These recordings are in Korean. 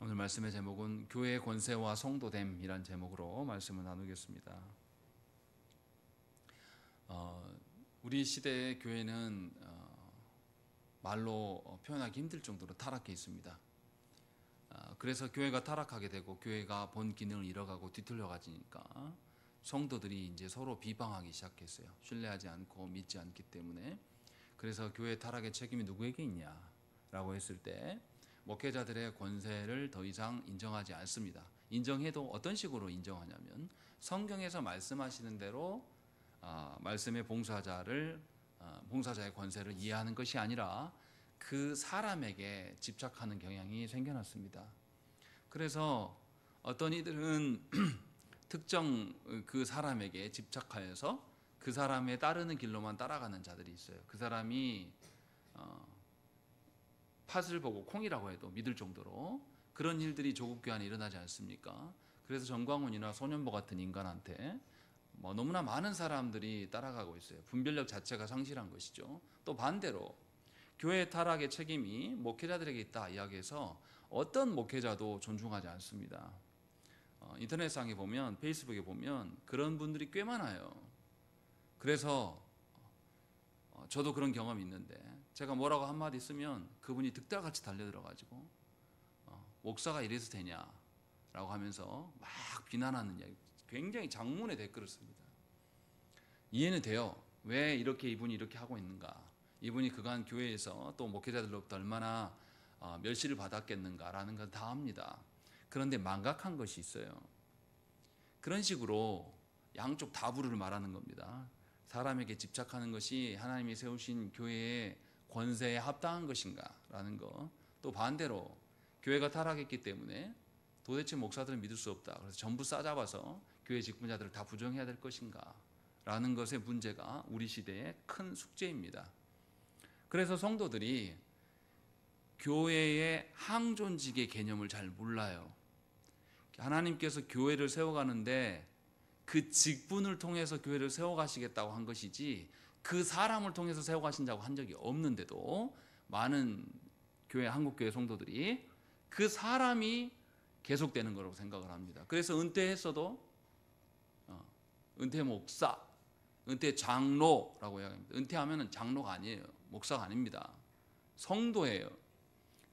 오늘 말씀의 제목은 교회의 권세와 성도됨이란 제목으로 말씀을 나누겠습니다. 우리 시대의 교회는 말로 표현하기 힘들 정도로 타락해 있습니다. 그래서 교회가 타락하게 되고 교회가 본 기능을 잃어가고 뒤틀려 가지니까 성도들이 이제 서로 비방하기 시작했어요. 신뢰하지 않고 믿지 않기 때문에. 그래서 교회 타락의 책임이 누구에게 있냐라고 했을 때 목회자들의 권세를 더 이상 인정하지 않습니다. 인정해도 어떤 식으로 인정하냐면 성경에서 말씀하시는 대로 말씀의 봉사자의 권세를 이해하는 것이 아니라 그 사람에게 집착하는 경향이 생겨났습니다. 그래서 어떤 이들은 특정 그 사람에게 집착하여서 그 사람의 따르는 길로만 따라가는 자들이 있어요. 그 사람이 팥을 보고 콩이라고 해도 믿을 정도로 그런 일들이 조국 교회안에 일어나지 않습니까? 그래서 정광훈이나 소년보 같은 인간한테 너무나 많은 사람들이 따라가고 있어요. 분별력 자체가 상실한 것이죠. 또 반대로 교회 타락의 책임이 목회자들에게 있다 이야기해서 어떤 목회자도 존중하지 않습니다. 인터넷상에 보면, 페이스북에 보면 그런 분들이 꽤 많아요. 그래서 저도 그런 경험이 있는데 제가 뭐라고 한마디 쓰면 그분이 득달같이 달려들어가지고 목사가 이래서 되냐라고 하면서 막 비난하는 이야기, 굉장히 장문의 댓글을 씁니다. 이해는 돼요. 왜 이분이 이렇게 하고 있는가, 이분이 그간 교회에서 또 목회자들로부터 얼마나 멸시를 받았겠는가라는 건 다 압니다. 그런데 망각한 것이 있어요. 그런 식으로 양쪽 다부를 말하는 겁니다. 사람에게 집착하는 것이 하나님이 세우신 교회의 권세에 합당한 것인가라는 것, 또 반대로 교회가 타락했기 때문에 도대체 목사들은 믿을 수 없다, 그래서 전부 싸잡아서 교회 직분자들을 다 부정해야 될 것인가 라는 것의 문제가 우리 시대의 큰 숙제입니다. 그래서 성도들이 교회의 항존직의 개념을 잘 몰라요. 하나님께서 교회를 세워가는데 그 직분을 통해서 교회를 세워가시겠다고 한 것이지 그 사람을 통해서 세워가신다고 한 적이 없는데도 많은 한국교회 성도들이 그 사람이 계속되는 거라고 생각을 합니다. 그래서 은퇴했어도 은퇴 목사, 은퇴 장로라고 이야기합니다. 은퇴하면 장로가 아니에요. 목사가 아닙니다. 성도예요.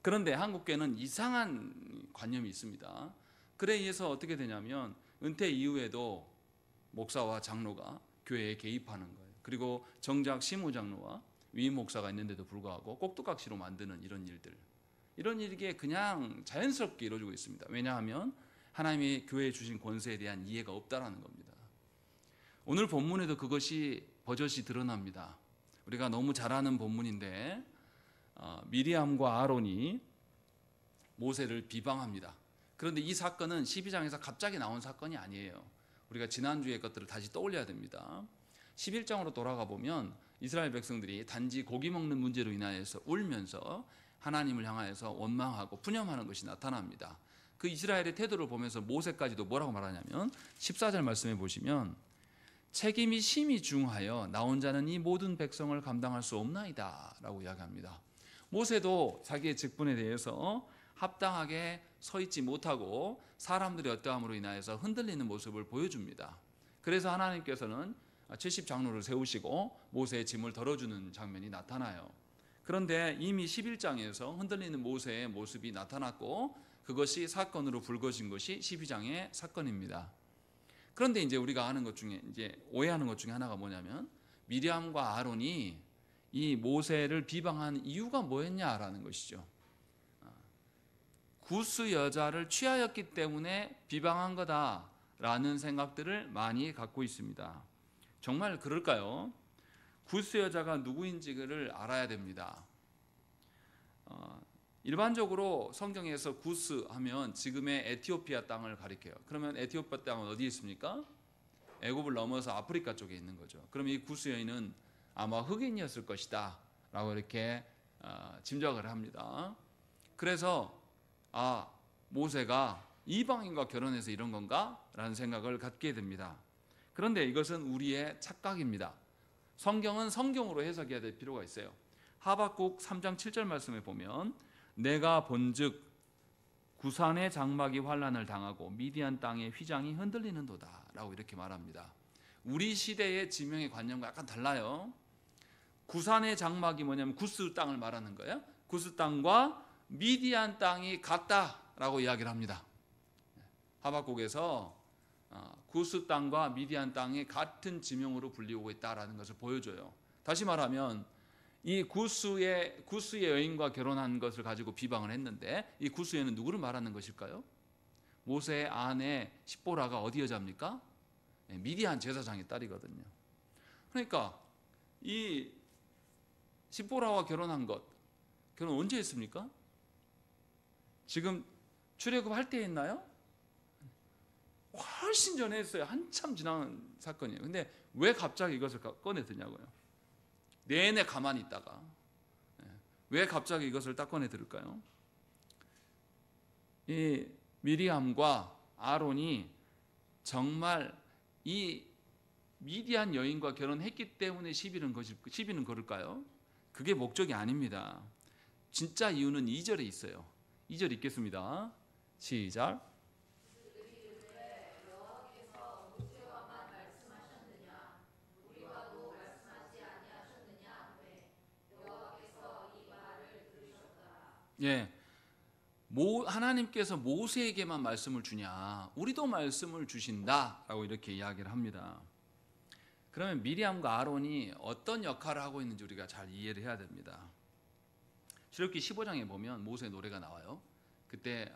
그런데 한국교회는 이상한 관념이 있습니다. 그래 의해서 어떻게 되냐면 은퇴 이후에도 목사와 장로가 교회에 개입하는 거예요. 그리고 정작 시무장로와 위임 목사가 있는데도 불구하고 꼭두각시로 만드는 이런 일이 그냥 자연스럽게 이루어지고 있습니다. 왜냐하면 하나님이 교회에 주신 권세에 대한 이해가 없다라는 겁니다. 오늘 본문에도 그것이 버젓이 드러납니다. 우리가 너무 잘 아는 본문인데 미리암과 아론이 모세를 비방합니다. 그런데 이 사건은 12장에서 갑자기 나온 사건이 아니에요. 우리가 지난주의 것들을 다시 떠올려야 됩니다. 11장으로 돌아가 보면 이스라엘 백성들이 단지 고기 먹는 문제로 인하여서 울면서 하나님을 향하여서 원망하고 푸념하는 것이 나타납니다. 그 이스라엘의 태도를 보면서 모세까지도 뭐라고 말하냐면 14절 말씀해 보시면 책임이 심히 중하여 나 혼자는 이 모든 백성을 감당할 수 없나이다 라고 이야기합니다. 모세도 자기의 직분에 대해서 합당하게 서 있지 못하고 사람들의 어떠함으로 인하여서 흔들리는 모습을 보여줍니다. 그래서 하나님께서는 70장로를 세우시고 모세의 짐을 덜어주는 장면이 나타나요. 그런데 이미 11장에서 흔들리는 모세의 모습이 나타났고 그것이 사건으로 불거진 것이 12장의 사건입니다. 그런데 이제 우리가 아는 것 중에 오해하는 것 중에 하나가 뭐냐면 미리암과 아론이 이 모세를 비방한 이유가 뭐였냐라는 것이죠. 구스 여자를 취하였기 때문에 비방한 거다라는 생각들을 많이 갖고 있습니다. 정말 그럴까요? 구스 여자가 누구인지를 알아야 됩니다. 일반적으로 성경에서 구스 하면 지금의 에티오피아 땅을 가리켜요. 그러면 에티오피아 땅은 어디에 있습니까? 애굽을 넘어서 아프리카 쪽에 있는 거죠. 그러면 이 구스 여인은 아마 흑인이었을 것이다 라고 이렇게 짐작을 합니다. 그래서 모세가 이방인과 결혼해서 이런 건가? 라는 생각을 갖게 됩니다. 그런데 이것은 우리의 착각입니다. 성경은 성경으로 해석해야 될 필요가 있어요. 하박국 3장 7절 말씀에 보면 내가 본즉 구산의 장막이 환난을 당하고 미디안 땅의 휘장이 흔들리는도다라고 이렇게 말합니다. 우리 시대의 지명의 관념과 약간 달라요. 구산의 장막이 뭐냐면 구스 땅을 말하는 거예요. 구스 땅과 미디안 땅이 같다라고 이야기를 합니다. 하박국에서 구스 땅과 미디안 땅이 같은 지명으로 불리우고 있다라는 것을 보여줘요. 다시 말하면 이 구스의 여인과 결혼한 것을 가지고 비방을 했는데, 이 구스 여인은 누구를 말하는 것일까요? 모세의 아내 십보라가 어디 여자입니까? 미디안 제사장의 딸이거든요. 그러니까 이 십보라와 결혼한 것, 결혼 언제 했습니까? 지금 출애굽할 때 했나요? 훨씬 전에 했어요. 한참 지난 사건이에요. 근데 왜 갑자기 이것을 꺼내 드냐고요. 내내 가만히 있다가 왜 갑자기 이것을 딱 꺼내 들을까요? 이 미리암과 아론이 정말 이 미디안 여인과 결혼했기 때문에 시비는 걸을까요? 그게 목적이 아닙니다. 진짜 이유는 2절에 있어요. 2절 읽겠습니다. 시작. 예, 하나님께서 모세에게만 말씀을 주냐, 우리도 말씀을 주신다라고 이렇게 이야기를 합니다. 그러면 미리암과 아론이 어떤 역할을 하고 있는지 우리가 잘 이해를 해야 됩니다. 출애굽기 15장에 보면 모세의 노래가 나와요. 그때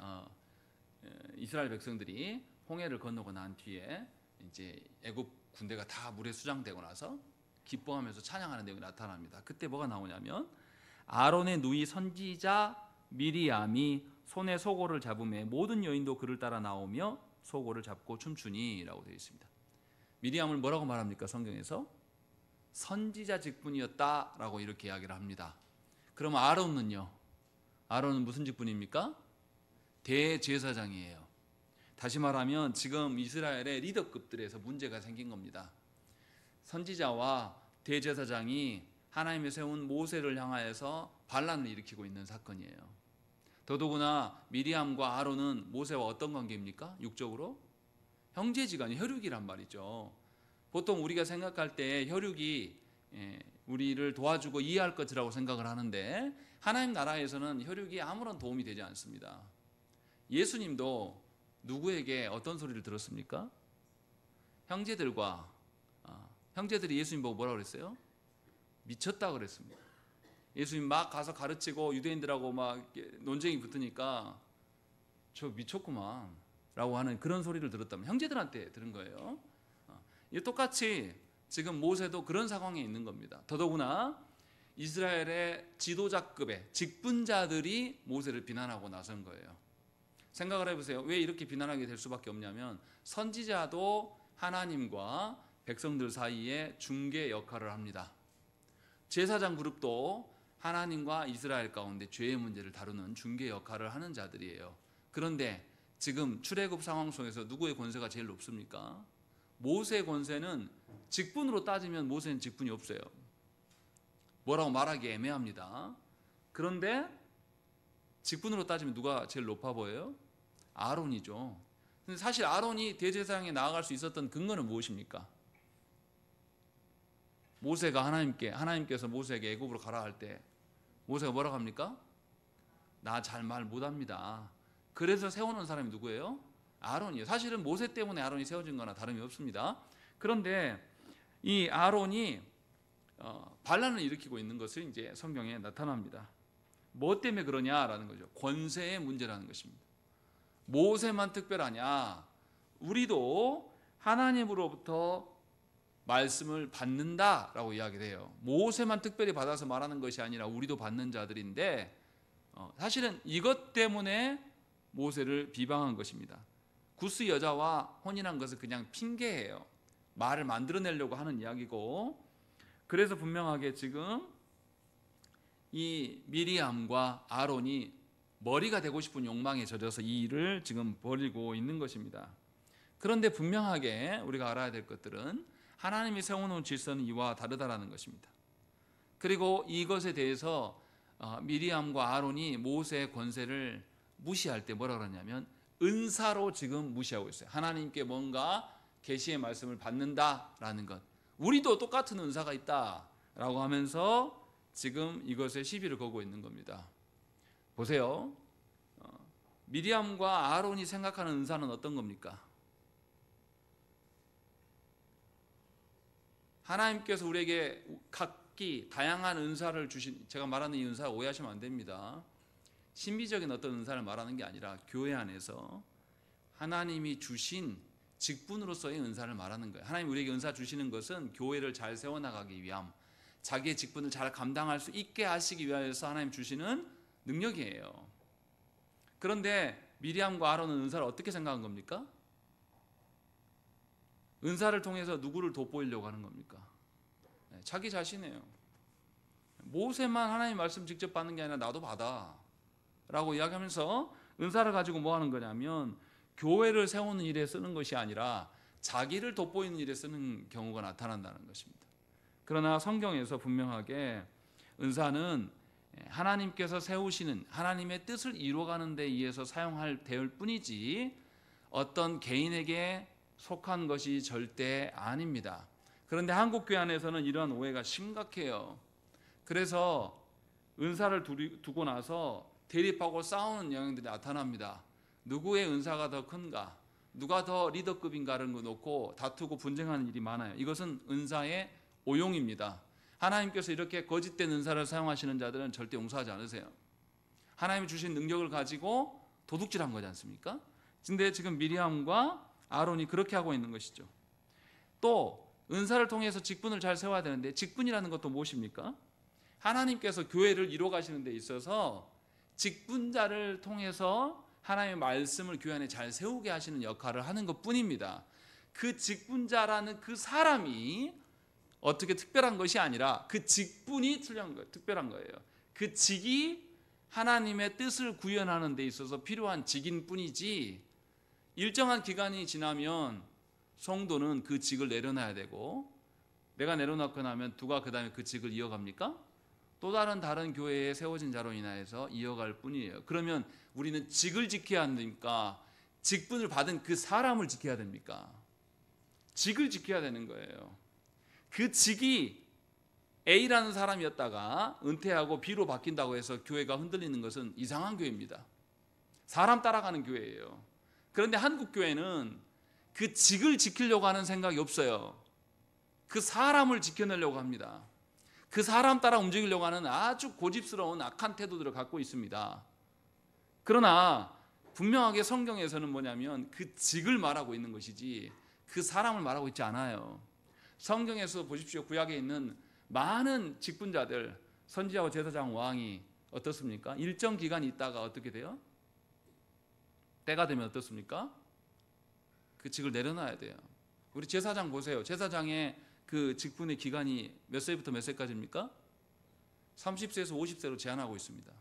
이스라엘 백성들이 홍해를 건너고 난 뒤에 이제 애굽 군대가 다 물에 수장되고 나서 기뻐하면서 찬양하는 내용이 나타납니다. 그때 뭐가 나오냐면 아론의 누이 선지자 미리암이 손에 소고를 잡음에 모든 여인도 그를 따라 나오며 소고를 잡고 춤추니라고 되어 있습니다. 미리암을 뭐라고 말합니까? 성경에서 선지자 직분이었다라고 이렇게 이야기를 합니다. 그럼 아론은요? 아론은 무슨 직분입니까? 대제사장이에요. 다시 말하면 지금 이스라엘의 리더급들에서 문제가 생긴 겁니다. 선지자와 대제사장이 하나님이 세운 모세를 향하여서 반란을 일으키고 있는 사건이에요. 더더구나 미리암과 아론은 모세와 어떤 관계입니까? 육적으로 형제지간이 혈육이란 말이죠. 보통 우리가 생각할 때 혈육이 우리를 도와주고 이해할 것이라고 생각을 하는데, 하나님 나라에서는 혈육이 아무런 도움이 되지 않습니다. 예수님도 누구에게 어떤 소리를 들었습니까? 형제들이 예수님 보고 뭐라고 그랬어요? 미쳤다 그랬습니다. 예수님 막 가서 가르치고 유대인들하고 막 논쟁이 붙으니까 저 미쳤구만 라고 하는 그런 소리를 들었다면 형제들한테 들은 거예요. 똑같이 지금 모세도 그런 상황에 있는 겁니다. 더더구나 이스라엘의 지도자급의 직분자들이 모세를 비난하고 나선 거예요. 생각을 해보세요. 왜 이렇게 비난하게 될 수밖에 없냐면 선지자도 하나님과 백성들 사이에 중개 역할을 합니다. 제사장 그룹도 하나님과 이스라엘 가운데 죄의 문제를 다루는 중개 역할을 하는 자들이에요. 그런데 지금 출애굽 상황 속에서 누구의 권세가 제일 높습니까? 모세의 권세는 직분으로 따지면 모세는 직분이 없어요. 뭐라고 말하기 애매합니다. 그런데 직분으로 따지면 누가 제일 높아 보여요? 아론이죠. 근데 사실 아론이 대제사장에 나아갈 수 있었던 근거는 무엇입니까? 모세가 하나님께서 모세에게 애굽으로 가라 할 때 모세가 뭐라고 합니까? 나 잘 말 못합니다. 그래서 세워놓은 사람이 누구예요? 아론이에요. 사실은 모세 때문에 아론이 세워진 거나 다름이 없습니다. 그런데 이 아론이 반란을 일으키고 있는 것을 이제 성경에 나타납니다. 뭐 때문에 그러냐라는 거죠. 권세의 문제라는 것입니다. 모세만 특별하냐? 우리도 하나님으로부터 말씀을 받는다라고 이야기를 해요. 모세만 특별히 받아서 말하는 것이 아니라 우리도 받는 자들인데, 사실은 이것 때문에 모세를 비방한 것입니다. 구스 여자와 혼인한 것은 그냥 핑계예요. 말을 만들어내려고 하는 이야기고, 그래서 분명하게 지금 이 미리암과 아론이 머리가 되고 싶은 욕망에 젖어서 이 일을 지금 벌이고 있는 것입니다. 그런데 분명하게 우리가 알아야 될 것들은 하나님이 세워놓은 질서는 이와 다르다라는 것입니다. 그리고 이것에 대해서 미리암과 아론이 모세의 권세를 무시할 때 뭐라 그러냐면 은사로 지금 무시하고 있어요. 하나님께 뭔가 계시의 말씀을 받는다라는 것. 우리도 똑같은 은사가 있다라고 하면서 지금 이것에 시비를 걸고 있는 겁니다. 보세요. 미리암과 아론이 생각하는 은사는 어떤 겁니까? 하나님께서 우리에게 각기 다양한 은사를 주신, 제가 말하는 이 은사 오해하시면 안 됩니다. 신비적인 어떤 은사를 말하는 게 아니라 교회 안에서 하나님이 주신 직분으로서의 은사를 말하는 거예요. 하나님 우리에게 은사 주시는 것은 교회를 잘 세워나가기 위함, 자기의 직분을 잘 감당할 수 있게 하시기 위해서 하나님 주시는 능력이에요. 그런데 미리암과 아론은 은사를 어떻게 생각한 겁니까? 은사를 통해서 누구를 돋보이려고 하는 겁니까? 자기 자신이에요. 모세만 하나님 말씀 직접 받는 게 아니라 나도 받아 라고 이야기하면서 은사를 가지고 뭐 하는 거냐면 교회를 세우는 일에 쓰는 것이 아니라 자기를 돋보이는 일에 쓰는 경우가 나타난다는 것입니다. 그러나 성경에서 분명하게 은사는 하나님께서 세우시는 하나님의 뜻을 이루어가는 데 의해서 사용할 대열 뿐이지 어떤 개인에게 속한 것이 절대 아닙니다. 그런데 한국 교회 안에서는 이러한 오해가 심각해요. 그래서 은사를 두고 나서 대립하고 싸우는 영향들이 나타납니다. 누구의 은사가 더 큰가, 누가 더 리더급인가를 놓고 다투고 분쟁하는 일이 많아요. 이것은 은사의 오용입니다. 하나님께서 이렇게 거짓된 은사를 사용하시는 자들은 절대 용서하지 않으세요. 하나님이 주신 능력을 가지고 도둑질한 거지 않습니까? 근데 지금 미리암과 아론이 그렇게 하고 있는 것이죠. 또 은사를 통해서 직분을 잘 세워야 되는데 직분이라는 것도 무엇입니까? 하나님께서 교회를 이루어가시는 데 있어서 직분자를 통해서 하나님의 말씀을 교회 안에 잘 세우게 하시는 역할을 하는 것뿐입니다. 그 직분자라는 그 사람이 어떻게 특별한 것이 아니라 그 직분이 특별한 거예요. 그 직이 하나님의 뜻을 구현하는 데 있어서 필요한 직인 뿐이지 일정한 기간이 지나면 성도는 그 직을 내려놔야 되고 내가 내려놓고 나면 누가 그 다음에 그 직을 이어갑니까? 또 다른 교회에 세워진 자로 인하여서 이어갈 뿐이에요. 그러면 우리는 직을 지켜야 합니까? 직분을 받은 그 사람을 지켜야 됩니까? 직을 지켜야 되는 거예요. 그 직이 A라는 사람이었다가 은퇴하고 B로 바뀐다고 해서 교회가 흔들리는 것은 이상한 교회입니다. 사람 따라가는 교회예요. 그런데 한국 교회는 그 직을 지키려고 하는 생각이 없어요. 그 사람을 지켜내려고 합니다. 그 사람 따라 움직이려고 하는 아주 고집스러운 악한 태도들을 갖고 있습니다. 그러나 분명하게 성경에서는 뭐냐면 그 직을 말하고 있는 것이지 그 사람을 말하고 있지 않아요. 성경에서 보십시오. 구약에 있는 많은 직분자들, 선지자와 제사장 왕이 어떻습니까? 일정 기간 있다가 어떻게 돼요? 때가 되면 어떻습니까? 그 직을 내려놔야 돼요. 우리 제사장 보세요. 제사장의 그 직분의 기간이 몇 세부터 몇 세까지입니까? 30세에서 50세로 제한하고 있습니다.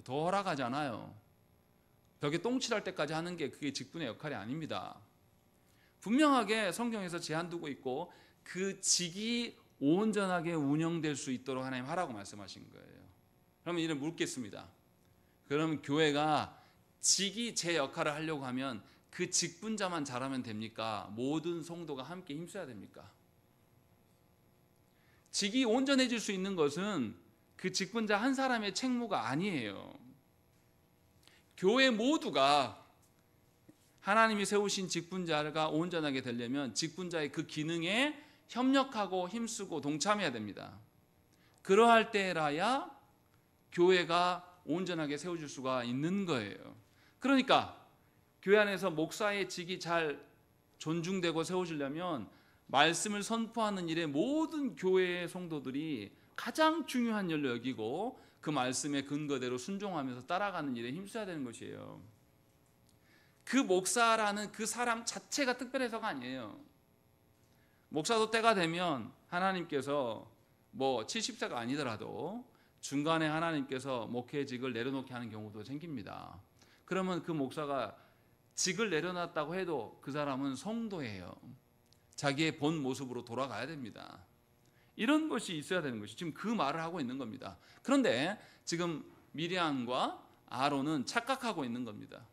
더 허락하지 않아요. 벽에 똥칠할 때까지 하는 게 그게 직분의 역할이 아닙니다. 분명하게 성경에서 제한 두고 있고 그 직이 온전하게 운영될 수 있도록 하나님 하라고 말씀하신 거예요. 그러면 이를 묻겠습니다. 그럼 교회가 직이 제 역할을 하려고 하면 그 직분자만 잘하면 됩니까? 모든 성도가 함께 힘써야 됩니까? 직이 온전해질 수 있는 것은 그 직분자 한 사람의 책무가 아니에요. 교회 모두가 하나님이 세우신 직분자가 온전하게 되려면 직분자의 그 기능에 협력하고 힘쓰고 동참해야 됩니다. 그러할 때라야 교회가 온전하게 세워질 수가 있는 거예요. 그러니까 교회 안에서 목사의 직이 잘 존중되고 세워지려면 말씀을 선포하는 일에 모든 교회의 성도들이 가장 중요한 일로 여기고 그 말씀의 근거대로 순종하면서 따라가는 일에 힘써야 되는 것이에요. 그 목사라는 그 사람 자체가 특별해서가 아니에요. 목사도 때가 되면 하나님께서 뭐 70세가 아니더라도 중간에 하나님께서 목회직을 내려놓게 하는 경우도 생깁니다. 그러면 그 목사가 직을 내려놨다고 해도 그 사람은 성도예요. 자기의 본 모습으로 돌아가야 됩니다. 이런 것이 있어야 되는 것이 지금 그 말을 하고 있는 겁니다. 그런데 지금 미리암과 아론은 착각하고 있는 겁니다.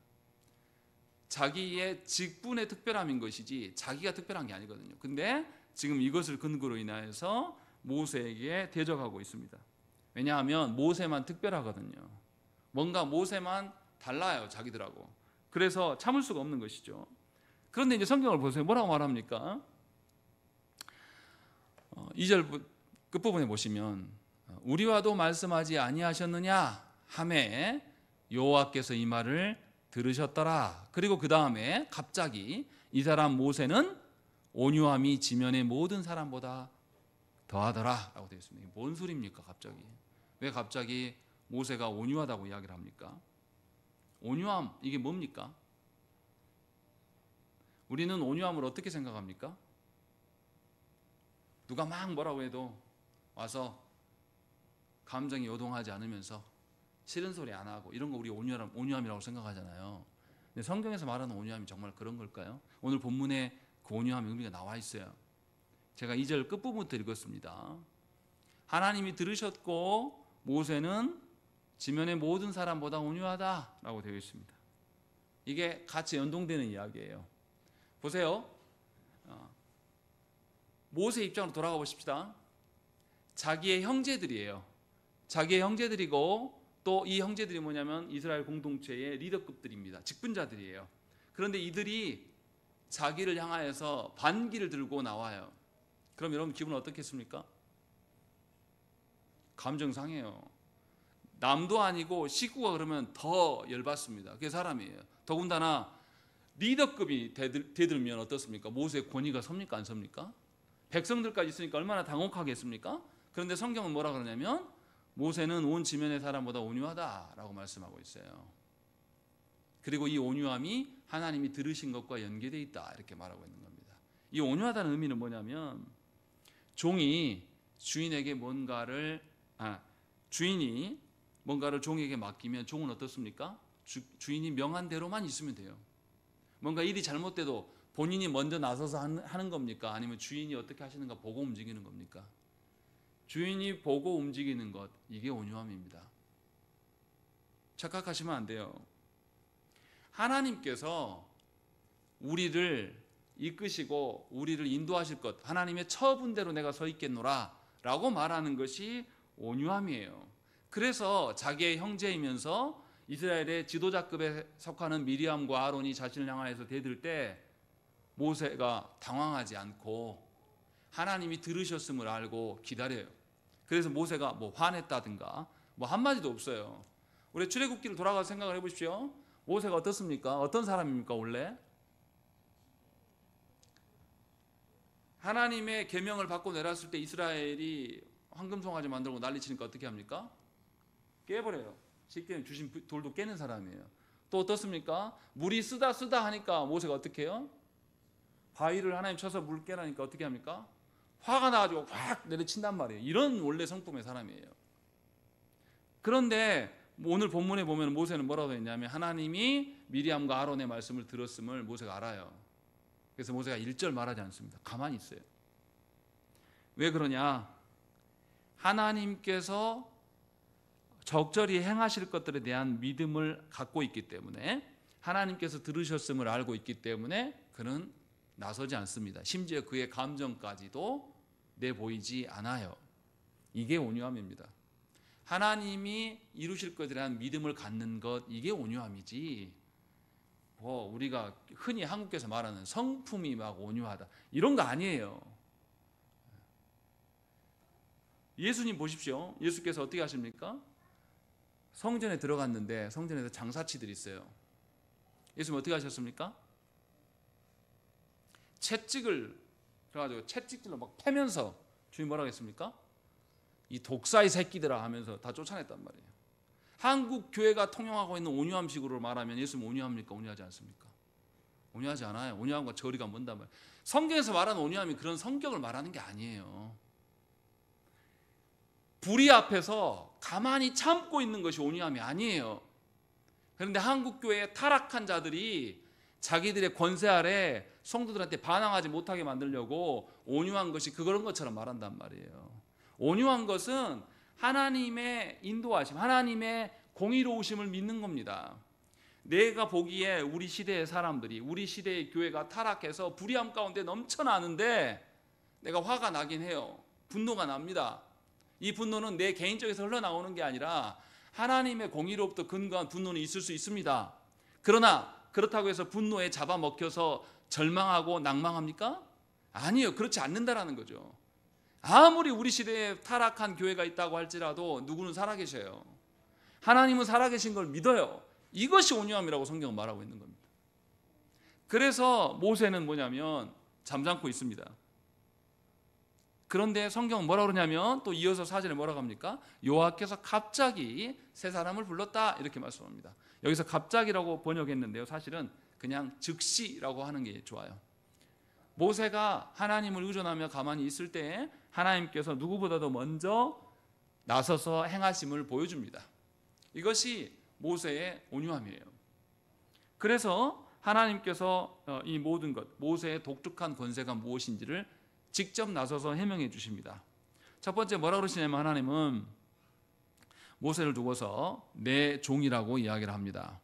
자기의 직분의 특별함인 것이지 자기가 특별한 게 아니거든요. 근데 지금 이것을 근거로 인하여서 모세에게 대적하고 있습니다. 왜냐하면 모세만 특별하거든요. 뭔가 모세만 달라요, 자기들하고. 그래서 참을 수가 없는 것이죠. 그런데 이제 성경을 보세요. 뭐라고 말합니까? 2절 끝부분에 보시면 우리와도 말씀하지 아니하셨느냐 하매 여호와께서 이 말을 들으셨더라. 그리고 그 다음에 갑자기 이 사람 모세는 온유함이 지면의 모든 사람보다 더하더라 라고 되어 있습니다. 이게 뭔 소리입니까 갑자기? 왜 갑자기 모세가 온유하다고 이야기를 합니까? 온유함 이게 뭡니까? 우리는 온유함을 어떻게 생각합니까? 누가 막 뭐라고 해도 와서 감정이 요동하지 않으면서 싫은 소리 안 하고 이런 거 우리 온유함이라고 생각하잖아요. 근데 성경에서 말하는 온유함이 정말 그런 걸까요? 오늘 본문에 그 온유함의 의미가 나와 있어요. 제가 2절 끝부분부터 읽었습니다. 하나님이 들으셨고 모세는 지면의 모든 사람보다 온유하다라고 되어 있습니다. 이게 같이 연동되는 이야기예요. 보세요. 모세 입장으로 돌아가 보십시다. 자기의 형제들이에요. 자기의 형제들이고 또 이 형제들이 뭐냐면 이스라엘 공동체의 리더급들입니다. 직분자들이에요. 그런데 이들이 자기를 향하여서 반기를 들고 나와요. 그럼 여러분 기분 어떻겠습니까? 감정 상해요. 남도 아니고 식구가 그러면 더 열받습니다. 그게 사람이에요. 더군다나 리더급이 되들면 어떻습니까? 모세의 권위가 섭니까 안 섭니까? 백성들까지 있으니까 얼마나 당혹하겠습니까? 그런데 성경은 뭐라 그러냐면 모세는 온 지면의 사람보다 온유하다라고 말씀하고 있어요. 그리고 이 온유함이 하나님이 들으신 것과 연계되어 있다 이렇게 말하고 있는 겁니다. 이 온유하다는 의미는 뭐냐면 종이 주인이 뭔가를 종에게 맡기면 종은 어떻습니까? 주인이 명한 대로만 있으면 돼요. 뭔가 일이 잘못돼도 본인이 먼저 나서서 하는 겁니까? 아니면 주인이 어떻게 하시는가 보고 움직이는 겁니까? 주인이 보고 움직이는 것, 이게 온유함입니다. 착각하시면 안 돼요. 하나님께서 우리를 이끄시고 우리를 인도하실 것, 하나님의 처분대로 내가 서 있겠노라 라고 말하는 것이 온유함이에요. 그래서 자기의 형제이면서 이스라엘의 지도자급에 속하는 미리암과 아론이 자신을 향하여서 대들 때 모세가 당황하지 않고 하나님이 들으셨음을 알고 기다려요. 그래서 모세가 뭐 화냈다든가 뭐 한마디도 없어요. 우리 출애굽기를 돌아가서 생각을 해보십시오. 모세가 어떻습니까? 어떤 사람입니까 원래? 하나님의 계명을 받고 내렸을 때 이스라엘이 황금송아지 만들고 난리치니까 어떻게 합니까? 깨버려요. 쉽게 주신 돌도 깨는 사람이에요. 또 어떻습니까? 물이 쓰다 하니까 모세가 어떻게 해요? 바위를 하나님 쳐서 물 깨라니까 어떻게 합니까? 화가 나가지고 확 내려친단 말이에요. 이런 원래 성품의 사람이에요. 그런데 오늘 본문에 보면 모세는 뭐라고 했냐면 하나님이 미리암과 아론의 말씀을 들었음을 모세가 알아요. 그래서 모세가 1절 말하지 않습니다. 가만히 있어요. 왜 그러냐? 하나님께서 적절히 행하실 것들에 대한 믿음을 갖고 있기 때문에 하나님께서 들으셨음을 알고 있기 때문에 그는 나서지 않습니다. 심지어 그의 감정까지도 내보이지 않아요. 이게 온유함입니다. 하나님이 이루실 것에 대한 믿음을 갖는 것, 이게 온유함이지 우리가 흔히 한국에서 말하는 성품이 막 온유하다 이런 거 아니에요. 예수님 보십시오. 예수께서 어떻게 하십니까? 성전에 들어갔는데 성전에서 장사치들이 있어요. 예수님 어떻게 하셨습니까? 채찍을 그래가지고 채찍질로 막 패면서 주님 뭐라고 했습니까? 이 독사의 새끼들아 하면서 다 쫓아냈단 말이에요. 한국 교회가 통용하고 있는 온유함식으로 말하면 예수님 온유합니까? 온유하지 않습니까? 온유하지 않아요. 온유함과 저리가 먼단 말이에요. 성경에서 말하는 온유함이 그런 성격을 말하는 게 아니에요. 불의 앞에서 가만히 참고 있는 것이 온유함이 아니에요. 그런데 한국 교회의 타락한 자들이 자기들의 권세 아래 성도들한테 반항하지 못하게 만들려고 온유한 것이 그런 것처럼 말한단 말이에요. 온유한 것은 하나님의 인도하심, 하나님의 공의로우심을 믿는 겁니다. 내가 보기에 우리 시대의 사람들이, 우리 시대의 교회가 타락해서 불의함 가운데 넘쳐나는데 내가 화가 나긴 해요. 분노가 납니다. 이 분노는 내 개인적에서 흘러나오는 게 아니라 하나님의 공의로부터 근거한 분노는 있을 수 있습니다. 그러나 그렇다고 해서 분노에 잡아먹혀서 절망하고 낭망합니까? 아니요. 그렇지 않는다라는 거죠. 아무리 우리 시대에 타락한 교회가 있다고 할지라도 누구는 살아계셔요. 하나님은 살아계신 걸 믿어요. 이것이 온유함이라고 성경은 말하고 있는 겁니다. 그래서 모세는 뭐냐면 잠잠고 있습니다. 그런데 성경은 뭐라 그러냐면 또 이어서 4절에 뭐라고 합니까? 여호와께서 갑자기 세 사람을 불렀다 이렇게 말씀합니다. 여기서 갑자기라고 번역했는데요, 사실은 그냥 즉시라고 하는 게 좋아요. 모세가 하나님을 의존하며 가만히 있을 때 하나님께서 누구보다도 먼저 나서서 행하심을 보여줍니다. 이것이 모세의 온유함이에요. 그래서 하나님께서 이 모든 것, 모세의 독특한 권세가 무엇인지를 직접 나서서 해명해 주십니다. 첫 번째 뭐라 그러시냐면 하나님은 모세를 두고서 내 종이라고 이야기를 합니다.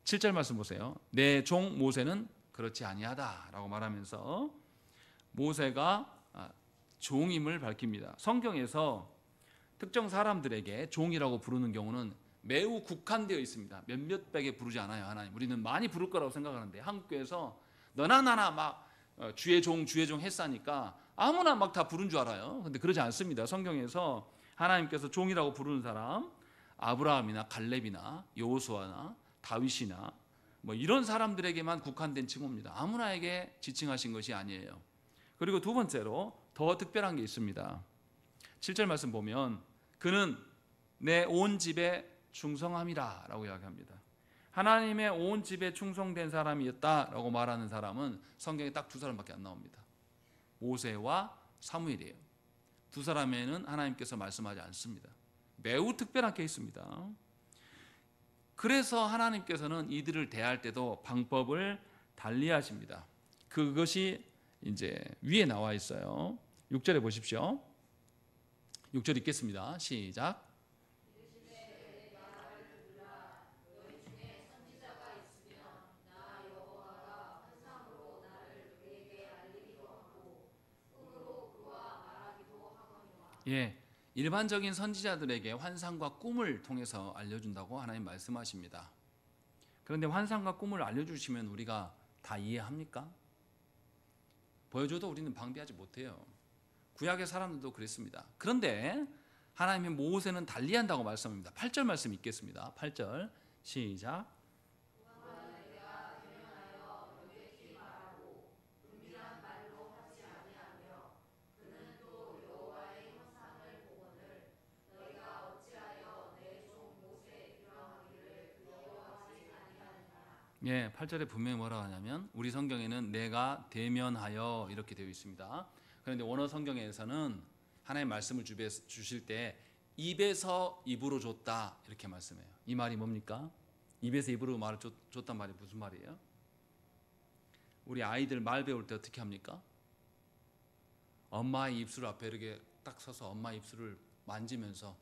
7절 말씀 보세요. 내 종 모세는 그렇지 아니하다라고 말하면서 모세가 종임을 밝힙니다. 성경에서 특정 사람들에게 종이라고 부르는 경우는 매우 국한되어 있습니다. 몇몇 백에 부르지 않아요. 하나님, 우리는 많이 부를 거라고 생각하는데 한국교회에서 너나 나나 막 주의 종 했사니까 아무나 막 다 부른 줄 알아요. 근데 그러지 않습니다. 성경에서 하나님께서 종이라고 부르는 사람, 아브라함이나 갈렙이나 여호수아나 다윗이나 뭐 이런 사람들에게만 국한된 칭호입니다. 아무나에게 지칭하신 것이 아니에요. 그리고 두 번째로 더 특별한 게 있습니다. 7절 말씀 보면 그는 내 온 집에 충성함이라 라고 이야기합니다. 하나님의 온 집에 충성된 사람이었다라고 말하는 사람은 성경에 딱 두 사람밖에 안 나옵니다. 모세와 사무엘이에요. 두 사람에는 하나님께서 말씀하지 않습니다. 매우 특별한 케이스입니다. 그래서 하나님께서는 이들을 대할 때도 방법을 달리하십니다. 그것이 이제 위에 나와 있어요. 6절에 보십시오. 6절 읽겠습니다. 시작. 예, 일반적인 선지자들에게 환상과 꿈을 통해서 알려준다고 하나님 말씀하십니다. 그런데 환상과 꿈을 알려주시면 우리가 다 이해합니까? 보여줘도 우리는 방비하지 못해요. 구약의 사람들도 그랬습니다. 그런데 하나님의 모세는 달리한다고 말씀합니다. 8절 말씀 읽겠습니다. 8절 시작. 예, 8절에 분명히 뭐라고 하냐면 우리 성경에는 내가 대면하여 이렇게 되어 있습니다. 그런데 원어 성경에서는 하나님의 말씀을 주실 때 입에서 입으로 줬다 이렇게 말씀해요. 이 말이 뭡니까? 입에서 입으로 말을 줬단 말이 무슨 말이에요? 우리 아이들 말 배울 때 어떻게 합니까? 엄마의 입술 앞에 이렇게 딱 서서 엄마 입술을 만지면서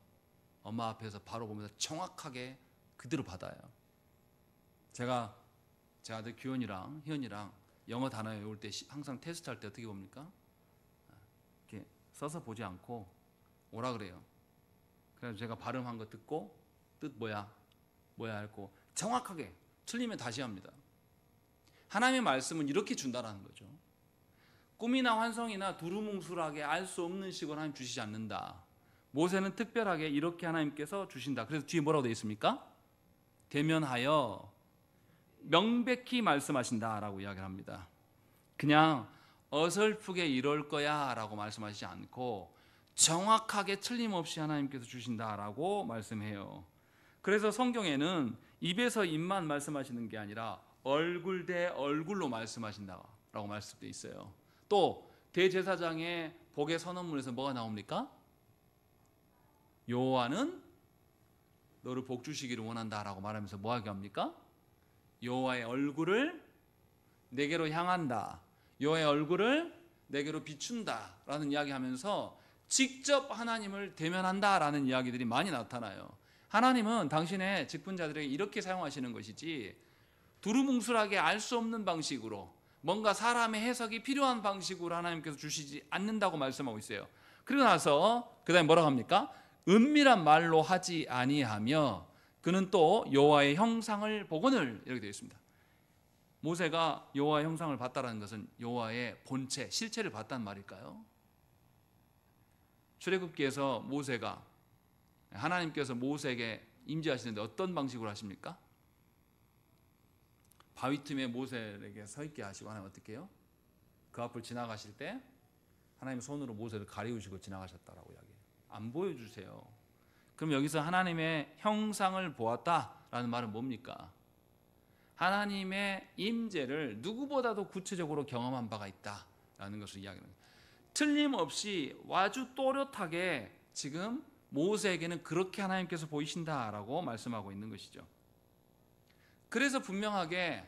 엄마 앞에서 바로 보면서 정확하게 그대로 받아요. 제가 제 아들 규현이랑 희연이랑 영어 단어 외울 때 항상 테스트 할 때 어떻게 봅니까? 이렇게 써서 보지 않고 오라 그래요. 그래서 제가 발음한 거 듣고 뜻 뭐야 하고 정확하게 틀리면 다시 합니다. 하나님의 말씀은 이렇게 준다라는 거죠. 꿈이나 환상이나 두루뭉술하게 알 수 없는 식으로 하나님 주시지 않는다. 모세는 특별하게 이렇게 하나님께서 주신다. 그래서 뒤에 뭐라고 되어 있습니까? 대면하여 명백히 말씀하신다라고 이야기를 합니다. 그냥 어설프게 이럴 거야 라고 말씀하시지 않고 정확하게 틀림없이 하나님께서 주신다라고 말씀해요. 그래서 성경에는 입에서 입만 말씀하시는 게 아니라 얼굴 대 얼굴로 말씀하신다라고 말씀되어 있어요. 또 대제사장의 복의 선언문에서 뭐가 나옵니까? 여호와는 너를 복 주시기를 원한다라고 말하면서 뭐하게 합니까? 여호와의 얼굴을 내게로 향한다. 여호와의 얼굴을 내게로 비춘다라는 이야기하면서 직접 하나님을 대면한다라는 이야기들이 많이 나타나요. 하나님은 당신의 직분자들에게 이렇게 사용하시는 것이지 두루뭉술하게 알 수 없는 방식으로 뭔가 사람의 해석이 필요한 방식으로 하나님께서 주시지 않는다고 말씀하고 있어요. 그리고 나서 그 다음에 뭐라고 합니까? 은밀한 말로 하지 아니하며 그는 또 여호와의 형상을 보거늘, 이렇게 되어 있습니다. 모세가 여호와의 형상을 봤다는 것은 여호와의 본체, 실체를 봤단 말일까요? 출애굽기에서 모세가, 하나님께서 모세에게 임재하시는데 어떤 방식으로 하십니까? 바위 틈에 모세에게 서 있게 하시고, 하나님 어떻게 해요? 그 앞을 지나가실 때 하나님 손으로 모세를 가리우시고 지나가셨다라고 이야기해요. 안 보여주세요. 그럼 여기서 하나님의 형상을 보았다라는 말은 뭡니까? 하나님의 임재를 누구보다도 구체적으로 경험한 바가 있다라는 것을 이야기합니다. 틀림없이 아주 또렷하게 지금 모세에게는 그렇게 하나님께서 보이신다라고 말씀하고 있는 것이죠. 그래서 분명하게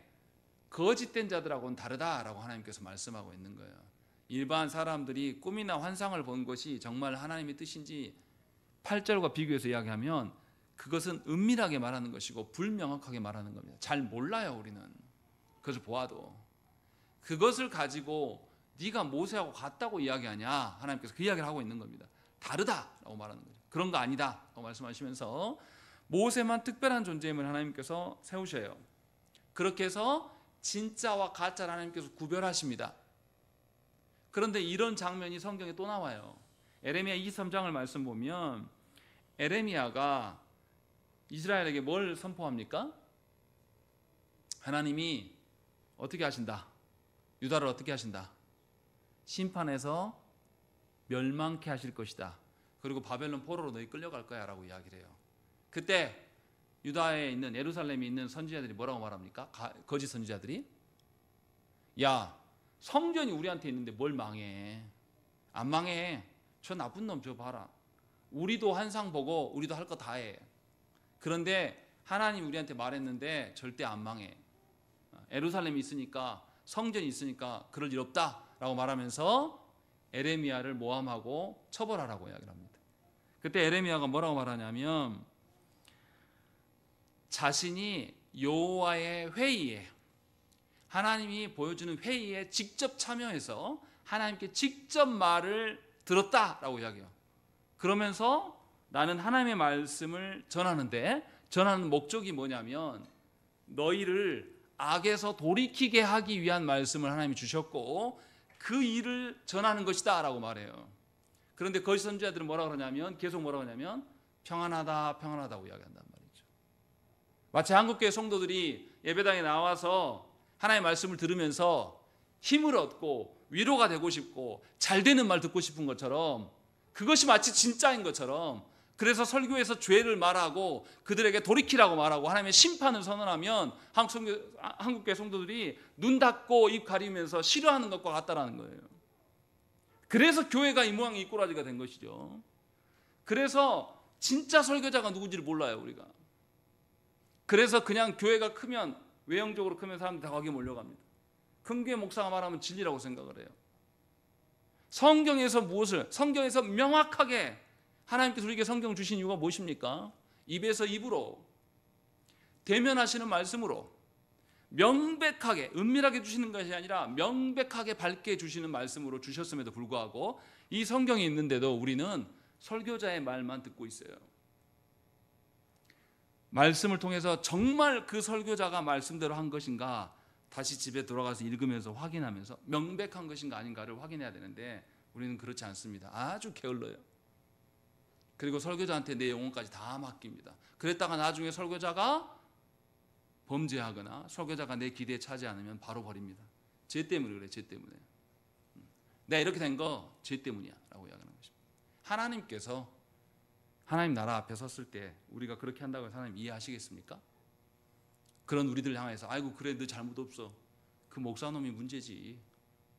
거짓된 자들하고는 다르다라고 하나님께서 말씀하고 있는 거예요. 일반 사람들이 꿈이나 환상을 본 것이 정말 하나님의 뜻인지 8절과 비교해서 이야기하면 그것은 은밀하게 말하는 것이고 불명확하게 말하는 겁니다. 잘 몰라요, 우리는. 그것을 보아도. 그것을 가지고 네가 모세하고 같다고 이야기하냐, 하나님께서 그 이야기를 하고 있는 겁니다. 다르다라고 말하는 거죠. 그런 거 아니다라고 말씀하시면서 모세만 특별한 존재임을 하나님께서 세우셔요. 그렇게 해서 진짜와 가짜를 하나님께서 구별하십니다. 그런데 이런 장면이 성경에 또 나와요. 에레미야 23장을 말씀 보면 에레미야가 이스라엘에게 뭘 선포합니까? 하나님이 어떻게 하신다? 유다를 어떻게 하신다? 심판해서 멸망케 하실 것이다. 그리고 바벨론 포로로 너희 끌려갈 거야 라고 이야기를 해요. 그때 유다에 있는, 예루살렘에 있는 선지자들이 뭐라고 말합니까? 거짓 선지자들이, 야, 성전이 우리한테 있는데 뭘 망해? 안 망해. 저 나쁜 놈 저 봐라. 우리도 환상 보고 우리도 할 거 다 해. 그런데 하나님 우리한테 말했는데 절대 안 망해. 예루살렘이 있으니까, 성전이 있으니까 그럴 일 없다라고 말하면서 에레미야를 모함하고 처벌하라고 이야기를 합니다. 그때 에레미야가 뭐라고 말하냐면 자신이 여호와의 회의에, 하나님이 보여주는 회의에 직접 참여해서 하나님께 직접 말을 들었다라고 이야기해요. 그러면서 나는 하나님의 말씀을 전하는데, 전하는 목적이 뭐냐면 너희를 악에서 돌이키게 하기 위한 말씀을 하나님이 주셨고 그 일을 전하는 것이다 라고 말해요. 그런데 거짓 선지자들은 뭐라고 그러냐면, 계속 뭐라고 하냐면 평안하다 평안하다고 이야기한단 말이죠. 마치 한국교회 성도들이 예배당에 나와서 하나님의 말씀을 들으면서 힘을 얻고 위로가 되고 싶고 잘 되는 말 듣고 싶은 것처럼, 그것이 마치 진짜인 것처럼, 그래서 설교에서 죄를 말하고 그들에게 돌이키라고 말하고 하나님의 심판을 선언하면 한국교회 성도들이 눈 닫고 입 가리면서 싫어하는 것과 같다라는 거예요. 그래서 교회가 이 모양이 이 꼬라지가 된 것이죠. 그래서 진짜 설교자가 누군지를 몰라요, 우리가. 그래서 그냥 교회가 크면, 외형적으로 크면 사람들이 다 거기에 몰려갑니다. 큰 교회 목사가 말하면 진리라고 생각을 해요. 성경에서 무엇을, 성경에서 명확하게 하나님께서 우리에게 성경 주신 이유가 무엇입니까? 입에서 입으로, 대면하시는 말씀으로 명백하게, 은밀하게 주시는 것이 아니라 명백하게 밝게 주시는 말씀으로 주셨음에도 불구하고 이 성경이 있는데도 우리는 설교자의 말만 듣고 있어요. 말씀을 통해서 정말 그 설교자가 말씀대로 한 것인가 다시 집에 돌아가서 읽으면서 확인하면서 명백한 것인가 아닌가를 확인해야 되는데 우리는 그렇지 않습니다. 아주 게을러요. 그리고 설교자한테 내 영혼까지 다 맡깁니다. 그랬다가 나중에 설교자가 범죄하거나 설교자가 내 기대에 차지 않으면 바로 버립니다. 죄 때문에 그래, 죄 때문에. 내가 이렇게 된 거 죄 때문이야 라고 이야기하는 것입니다. 하나님께서 하나님 나라 앞에 섰을 때 우리가 그렇게 한다고 해서 하나님 이해하시겠습니까? 그런 우리들 향해서 아이고 그래 너 잘못 없어, 그 목사놈이 문제지,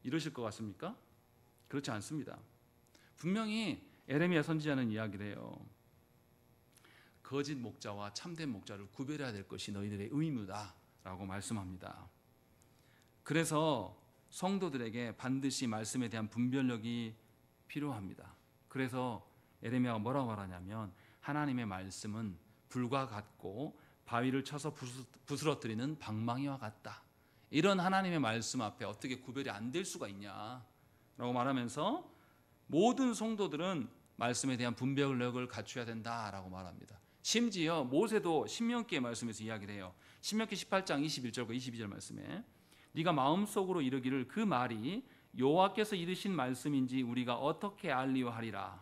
이러실 것 같습니까? 그렇지 않습니다. 분명히 에레미야 선지자는 이야기를 해요. 거짓 목자와 참된 목자를 구별해야 될 것이 너희들의 의무다 라고 말씀합니다. 그래서 성도들에게 반드시 말씀에 대한 분별력이 필요합니다. 그래서 에레미야가 뭐라고 말하냐면 하나님의 말씀은 불과 같고 바위를 쳐서 부스러뜨리는 방망이와 같다. 이런 하나님의 말씀 앞에 어떻게 구별이 안 될 수가 있냐라고 말하면서 모든 성도들은 말씀에 대한 분별력을 갖춰야 된다라고 말합니다. 심지어 모세도 신명기의 말씀에서 이야기를 해요. 신명기 18장 21절과 22절 말씀에 네가 마음속으로 이르기를 그 말이 여호와께서 이르신 말씀인지 우리가 어떻게 알리오 하리라.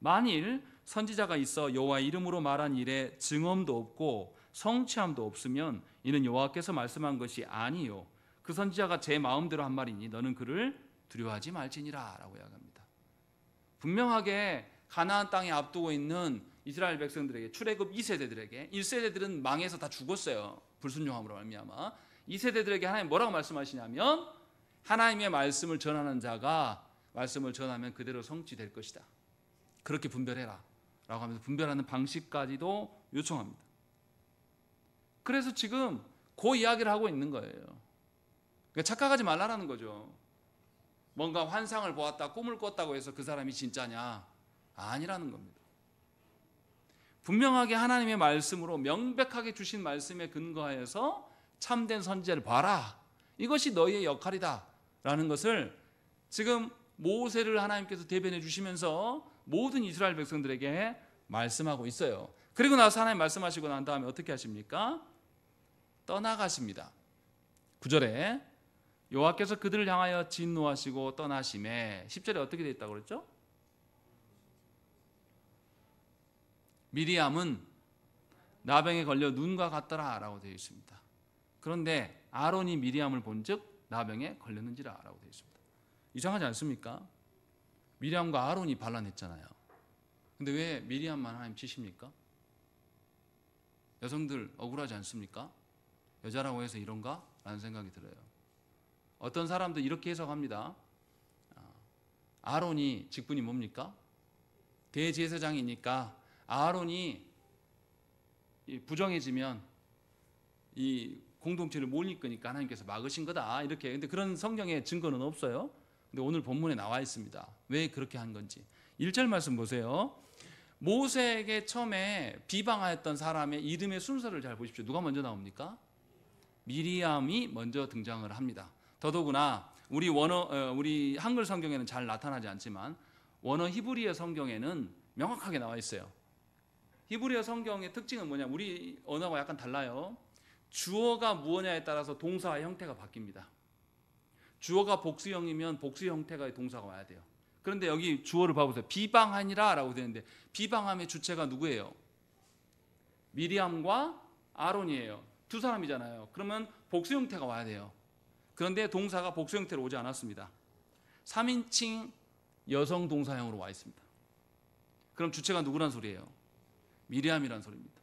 만일 선지자가 있어 여호와 이름으로 말한 일에 증언도 없고 성취함도 없으면 이는 여호와께서 말씀한 것이 아니요 그 선지자가 제 마음대로 한 말이니 너는 그를 두려워하지 말지니라 라고 이야기합니다. 분명하게 가나안 땅에 앞두고 있는 이스라엘 백성들에게, 출애굽 2세대들에게, 1세대들은 망해서 다 죽었어요. 불순종함으로 말미암아. 2세대들에게 하나님 뭐라고 말씀하시냐면 하나님의 말씀을 전하는 자가 말씀을 전하면 그대로 성취될 것이다. 그렇게 분별해라 라고 하면서 분별하는 방식까지도 요청합니다. 그래서 지금 그 이야기를 하고 있는 거예요. 그러니까 착각하지 말라라는 거죠. 뭔가 환상을 보았다, 꿈을 꿨다고 해서 그 사람이 진짜냐? 아니라는 겁니다. 분명하게 하나님의 말씀으로 명백하게 주신 말씀에 근거하여서 참된 선지자를 봐라. 이것이 너희의 역할이다 라는 것을 지금 모세를 하나님께서 대변해 주시면서 모든 이스라엘 백성들에게 말씀하고 있어요. 그리고 나서 하나님 말씀하시고 난 다음에 어떻게 하십니까? 떠나가십니다. 9절에 여호와께서 그들을 향하여 진노하시고 떠나심에 10절에 어떻게 되어 있다고 그랬죠? 미리암은 나병에 걸려 눈과 같더라 라고 되어 있습니다. 그런데 아론이 미리암을 본즉 나병에 걸렸는지라 라고 되어 있습니다. 이상하지 않습니까? 미리암과 아론이 반란했잖아요. 근데 왜 미리암만 하나님 치십니까? 여성들 억울하지 않습니까? 여자라고 해서 이런가? 라는 생각이 들어요. 어떤 사람도 이렇게 해석합니다. 아론이 직분이 뭡니까? 대제사장이니까 아론이 부정해지면 이 공동체를 못 이끄니까 하나님께서 막으신 거다. 이렇게. 근데 그런 성경에 증거는 없어요. 근데 오늘 본문에 나와 있습니다. 왜 그렇게 한 건지. 1절 말씀 보세요. 모세에게 처음에 비방하였던 사람의 이름의 순서를 잘 보십시오. 누가 먼저 나옵니까? 미리암이 먼저 등장을 합니다. 더더구나 우리 한글 성경에는 잘 나타나지 않지만 원어 히브리어 성경에는 명확하게 나와 있어요. 히브리어 성경의 특징은 뭐냐? 우리 언어가 약간 달라요. 주어가 무엇냐에 따라서 동사의 형태가 바뀝니다. 주어가 복수형이면 복수 형태의 동사가 와야 돼요. 그런데 여기 주어를 봐보세요. 비방하니라 라고 되는데 비방함의 주체가 누구예요? 미리암과 아론이에요. 두 사람이잖아요. 그러면 복수 형태가 와야 돼요. 그런데 동사가 복수 형태로 오지 않았습니다. 3인칭 여성 동사형으로 와 있습니다. 그럼 주체가 누구란 소리예요? 미리암이란 소리입니다.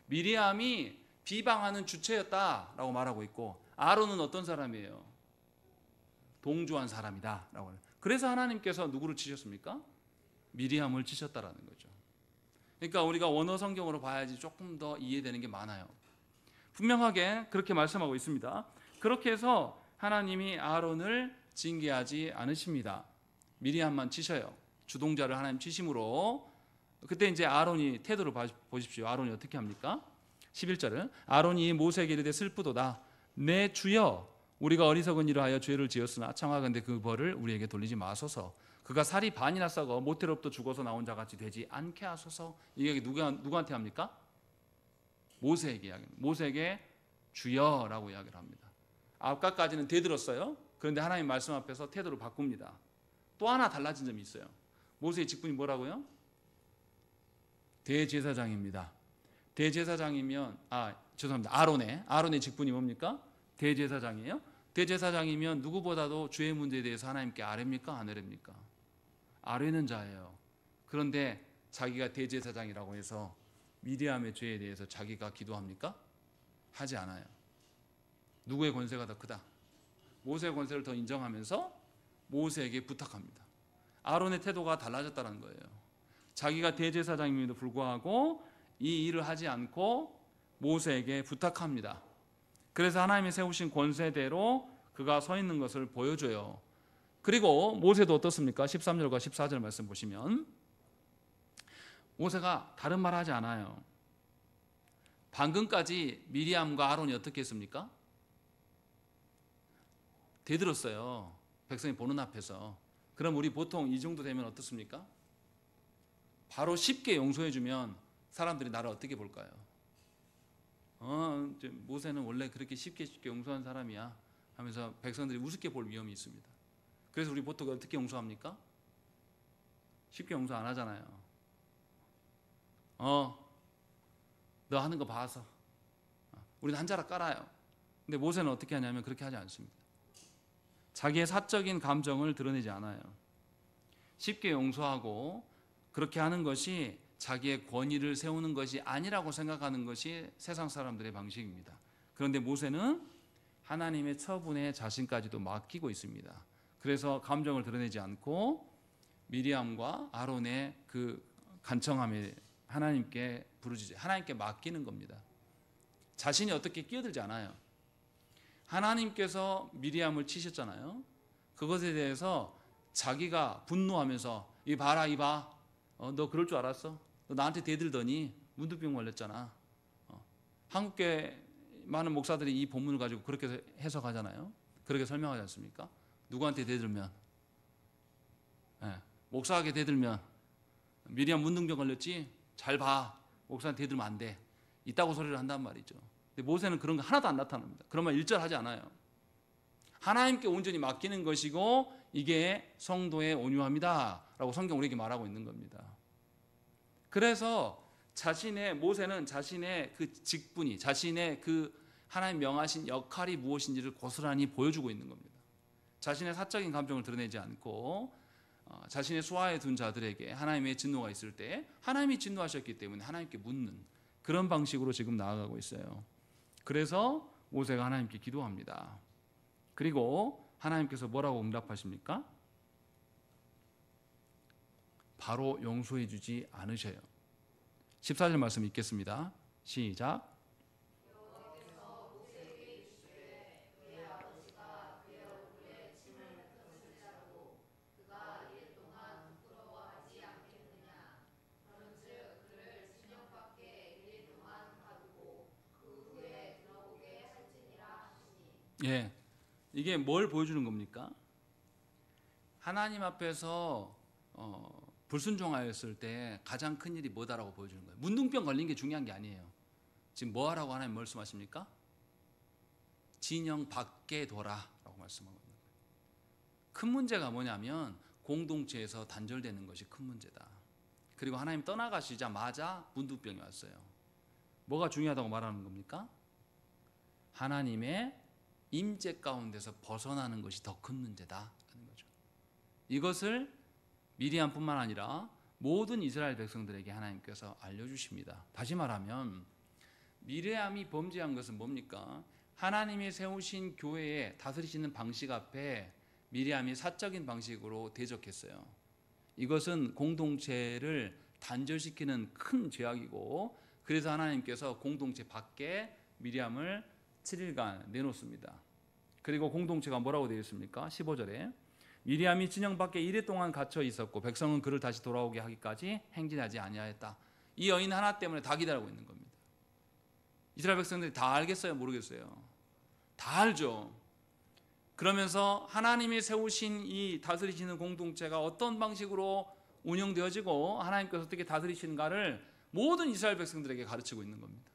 미리암이 비방하는 주체였다라고 말하고 있고 아론은 어떤 사람이에요? 동조한 사람이다 라고 해요. 그래서 하나님께서 누구를 치셨습니까? 미리암을 치셨다라는 거죠. 그러니까 우리가 원어 성경으로 봐야지 조금 더 이해되는 게 많아요. 분명하게 그렇게 말씀하고 있습니다. 그렇게 해서 하나님이 아론을 징계하지 않으십니다. 미리암만 치셔요. 주동자를 하나님 치심으로. 그때 이제 아론이 태도를 보십시오. 아론이 어떻게 합니까? 11절은 아론이 모세에게 이르되 슬프도다. 내 주여 우리가 어리석은 일을 하여 죄를 지었으나 청하건대 그 벌을 우리에게 돌리지 마소서. 그가 살이 반이나 썩어 모태로부터 죽어서 나온 자같이 되지 않게 하소서. 이게 누구한테 합니까? 모세에게 이야기합니다. 모세에게 주여라고 이야기를 합니다. 아까까지는 대들었어요. 그런데 하나님 말씀 앞에서 태도를 바꿉니다. 또 하나 달라진 점이 있어요. 모세의 직분이 뭐라고요? 대제사장입니다. 대제사장이면 죄송합니다. 아론의 직분이 뭡니까? 대제사장이에요. 대제사장이면 누구보다도 죄의 문제에 대해서 하나님께 아뢰입니까? 안 아뢰입니까? 아뢰는 자예요. 그런데 자기가 대제사장이라고 해서 미리암의 죄에 대해서 자기가 기도합니까? 하지 않아요. 누구의 권세가 더 크다? 모세의 권세를 더 인정하면서 모세에게 부탁합니다. 아론의 태도가 달라졌다는 거예요. 자기가 대제사장임에도 불구하고 이 일을 하지 않고 모세에게 부탁합니다. 그래서 하나님이 세우신 권세대로 그가 서 있는 것을 보여줘요. 그리고 모세도 어떻습니까? 13절과 14절 말씀 보시면 모세가 다른 말 하지 않아요. 방금까지 미리암과 아론이 어떻게 했습니까? 대들었어요. 백성이 보는 앞에서. 그럼 우리 보통 이 정도 되면 어떻습니까? 바로 쉽게 용서해주면 사람들이 나를 어떻게 볼까요? 모세는 원래 그렇게 쉽게 용서한 사람이야 하면서 백성들이 우습게 볼 위험이 있습니다. 그래서 우리 보통 어떻게 용서합니까? 쉽게 용서 안 하잖아요. 너 하는 거 봐서 우리는 한 자락 깔아요. 근데 모세는 어떻게 하냐면 그렇게 하지 않습니다. 자기의 사적인 감정을 드러내지 않아요. 쉽게 용서하고 그렇게 하는 것이 자기의 권위를 세우는 것이 아니라고 생각하는 것이 세상 사람들의 방식입니다. 그런데 모세는 하나님의 처분에 자신까지도 맡기고 있습니다. 그래서 감정을 드러내지 않고 미리암과 아론의 그 간청함에 하나님께 부르짖어 하나님께 맡기는 겁니다. 자신이 어떻게 끼어들지 않아요. 하나님께서 미리암을 치셨잖아요. 그것에 대해서 자기가 분노하면서 이 봐라 이 봐. 너 그럴 줄 알았어? 너 나한테 대들더니 문둥병 걸렸잖아. 한국계 많은 목사들이 이 본문을 가지고 그렇게 해석하잖아요. 그렇게 설명하지 않습니까? 누구한테 대들면 목사에게 대들면 미리암 문둥병 걸렸지? 잘 봐. 목사한테 대들면 안 돼. 있다고 소리를 한단 말이죠. 근데 모세는 그런 거 하나도 안 나타납니다. 그러면 일절하지 않아요. 하나님께 온전히 맡기는 것이고 이게 성도의 온유함이다 라고 성경 우리에게 말하고 있는 겁니다. 그래서 모세는 자신의 그 직분이 자신의 그 하나님 명하신 역할이 무엇인지를 고스란히 보여주고 있는 겁니다. 자신의 사적인 감정을 드러내지 않고 자신의 수하에 둔 자들에게 하나님의 진노가 있을 때 하나님이 진노하셨기 때문에 하나님께 묻는 그런 방식으로 지금 나아가고 있어요. 그래서 모세가 하나님께 기도합니다. 그리고 하나님께서 뭐라고 응답하십니까? 바로 용서해 주지 않으셔요. 14절 말씀 읽겠습니다. 시작. 예, 이게 뭘 보여주는 겁니까? 하나님 앞에서 불순종하였을 때 가장 큰 일이 뭐다라고 보여주는 거예요. 문둥병 걸린 게 중요한 게 아니에요. 지금 뭐하라고 하나님 말씀하십니까? 진영 밖에 둬라라고 말씀하고 있는 거예요. 큰 문제가 뭐냐면 공동체에서 단절되는 것이 큰 문제다. 그리고 하나님 떠나가시자마자 문둥병이 왔어요. 뭐가 중요하다고 말하는 겁니까? 하나님의 임재 가운데서 벗어나는 것이 더 큰 문제다 하는 거죠. 이것을 미리암뿐만 아니라 모든 이스라엘 백성들에게 하나님께서 알려주십니다. 다시 말하면 미리암이 범죄한 것은 뭡니까? 하나님이 세우신 교회에 다스리시는 방식 앞에 미리암이 사적인 방식으로 대적했어요. 이것은 공동체를 단절시키는 큰 죄악이고 그래서 하나님께서 공동체 밖에 미리암을 7일간 내놓습니다. 그리고 공동체가 뭐라고 되어 있습니까? 15절에 미리암이 진영 밖에 이래 동안 갇혀 있었고 백성은 그를 다시 돌아오게 하기까지 행진하지 아니하였다. 이 여인 하나 때문에 다 기다리고 있는 겁니다. 이스라엘 백성들이 다 알겠어요? 모르겠어요? 다 알죠. 그러면서 하나님이 세우신 이 다스리시는 공동체가 어떤 방식으로 운영되어지고 하나님께서 어떻게 다스리시는가를 모든 이스라엘 백성들에게 가르치고 있는 겁니다.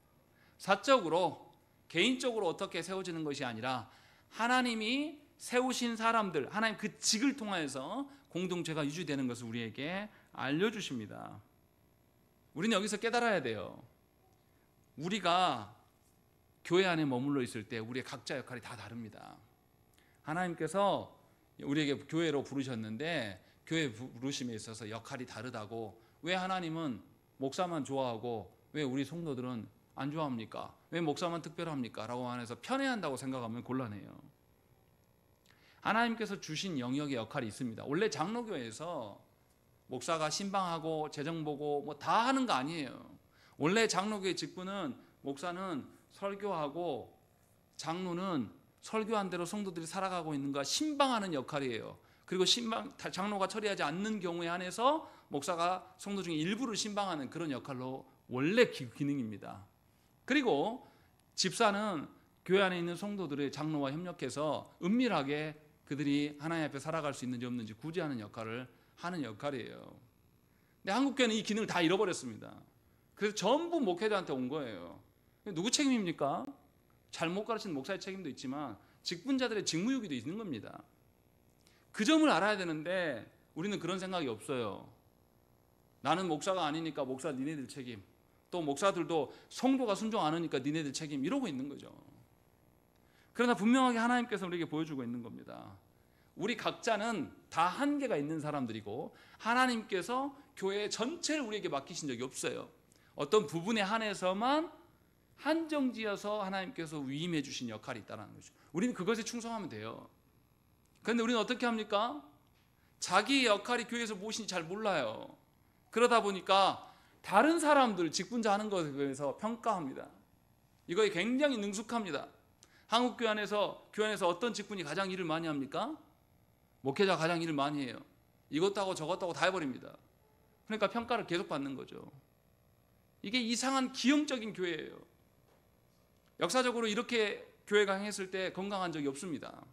사적으로 개인적으로 어떻게 세워지는 것이 아니라 하나님이 세우신 사람들, 하나님 그 직을 통해서 공동체가 유지되는 것을 우리에게 알려주십니다. 우리는 여기서 깨달아야 돼요. 우리가 교회 안에 머물러 있을 때 우리의 각자 역할이 다 다릅니다. 하나님께서 우리에게 교회로 부르셨는데 교회 부르심에 있어서 역할이 다르다고 왜 하나님은 목사만 좋아하고 왜 우리 성도들은 안 좋아합니까? 왜 목사만 특별합니까? 라고 안에서 편애한다고 생각하면 곤란해요. 하나님께서 주신 영역의 역할이 있습니다. 원래 장로교회에서 목사가 신방하고 재정 보고 뭐 다 하는 거 아니에요. 원래 장로교회 직분은 목사는 설교하고 장로는 설교한 대로 성도들이 살아가고 있는가 신방하는 역할이에요. 그리고 장로가 처리하지 않는 경우에 한해서 목사가 성도 중에 일부를 신방하는 그런 역할로 원래 기능입니다. 그리고 집사는 교회 안에 있는 성도들의 장로와 협력해서 은밀하게 그들이 하나님 앞에 살아갈 수 있는지 없는지 구제하는 역할을 하는 역할이에요. 근데 한국교회는 이 기능을 다 잃어버렸습니다. 그래서 전부 목회자한테 온 거예요. 누구 책임입니까? 잘못 가르치는 목사의 책임도 있지만 직분자들의 직무유기도 있는 겁니다. 그 점을 알아야 되는데 우리는 그런 생각이 없어요. 나는 목사가 아니니까 목사 니네들 책임, 또 목사들도 성도가 순종 안 하니까 니네들 책임, 이러고 있는 거죠. 그러나 분명하게 하나님께서 우리에게 보여주고 있는 겁니다. 우리 각자는 다 한계가 있는 사람들이고 하나님께서 교회 전체를 우리에게 맡기신 적이 없어요. 어떤 부분에 한해서만 한정지어서 하나님께서 위임해 주신 역할이 있다는 거죠. 우리는 그것에 충성하면 돼요. 그런데 우리는 어떻게 합니까? 자기 역할이 교회에서 무엇인지 잘 몰라요. 그러다 보니까 다른 사람들 직분자 하는 것에 대해서 평가합니다. 이거에 굉장히 능숙합니다. 한국 교회 안에서 어떤 직분이 가장 일을 많이 합니까? 목회자가 가장 일을 많이 해요. 이것도 하고 저것도 하고 다 해버립니다. 그러니까 평가를 계속 받는 거죠. 이게 이상한 기형적인 교회예요. 역사적으로 이렇게 교회가 행했을 때 건강한 적이 없습니다.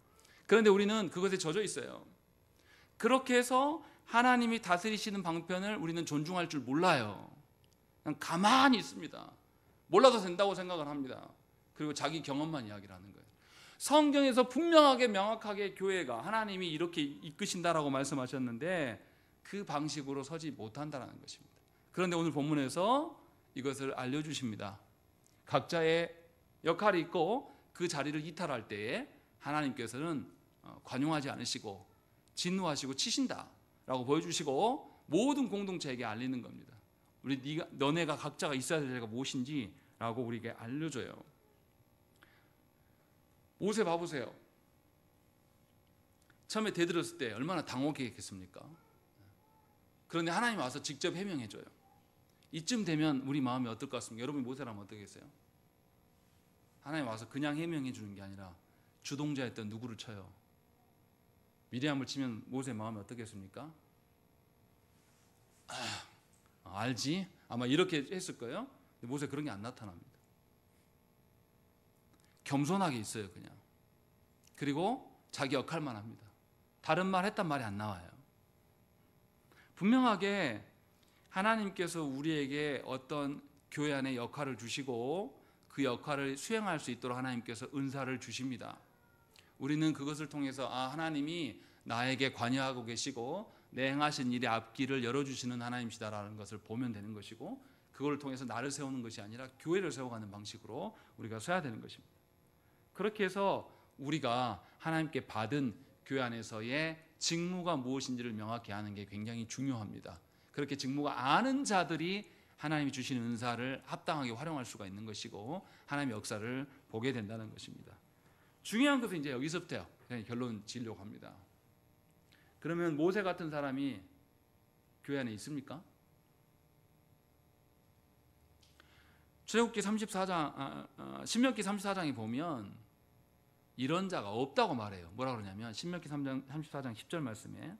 그런데 우리는 그것에 젖어 있어요. 그렇게 해서 하나님이 다스리시는 방편을 우리는 존중할 줄 몰라요. 그냥 가만히 있습니다. 몰라도 된다고 생각을 합니다. 그리고 자기 경험만 이야기를 하는 거예요. 성경에서 분명하게 명확하게 교회가 하나님이 이렇게 이끄신다라고 말씀하셨는데 그 방식으로 서지 못한다는 것입니다. 그런데 오늘 본문에서 이것을 알려주십니다. 각자의 역할이 있고 그 자리를 이탈할 때에 하나님께서는 관용하지 않으시고 진노하시고 치신다라고 보여주시고 모든 공동체에게 알리는 겁니다. 너네가 각자가 있어야 될 자가 무엇인지라고 우리에게 알려줘요. 모세 봐보세요. 처음에 대들었을 때 얼마나 당혹했겠습니까? 그런데 하나님 와서 직접 해명해줘요. 이쯤 되면 우리 마음이 어떨 것 같습니까? 여러분이 모세라면 어떻겠어요? 하나님 와서 그냥 해명해 주는 게 아니라 주동자였던 누구를 쳐요? 미리암을 치면 모세 마음이 어떻겠습니까? 알지? 아마 이렇게 했을 거예요. 근데 모세 그런 게 안 나타납니다. 겸손하게 있어요, 그냥. 그리고 자기 역할만 합니다. 다른 말 했단 말이 안 나와요. 분명하게 하나님께서 우리에게 어떤 교회 안에 역할을 주시고 그 역할을 수행할 수 있도록 하나님께서 은사를 주십니다. 우리는 그것을 통해서 하나님이 나에게 관여하고 계시고 내 행하신 일의 앞길을 열어주시는 하나님이시다라는 것을 보면 되는 것이고, 그걸 통해서 나를 세우는 것이 아니라 교회를 세워가는 방식으로 우리가 서야 되는 것입니다. 그렇게 해서 우리가 하나님께 받은 교회 안에서의 직무가 무엇인지를 명확히 아는 게 굉장히 중요합니다. 그렇게 직무가 아는 자들이 하나님이 주시는 은사를 합당하게 활용할 수가 있는 것이고 하나님의 역사를 보게 된다는 것입니다. 중요한 것은 이제 여기서부터요. 결론 지으려고 합니다. 그러면 모세 같은 사람이 교회 안에 있습니까? 출애굽기 34장, 신명기 34장에 보면 이런 자가 없다고 말해요. 뭐라 그러냐면 신명기 34장 10절 말씀에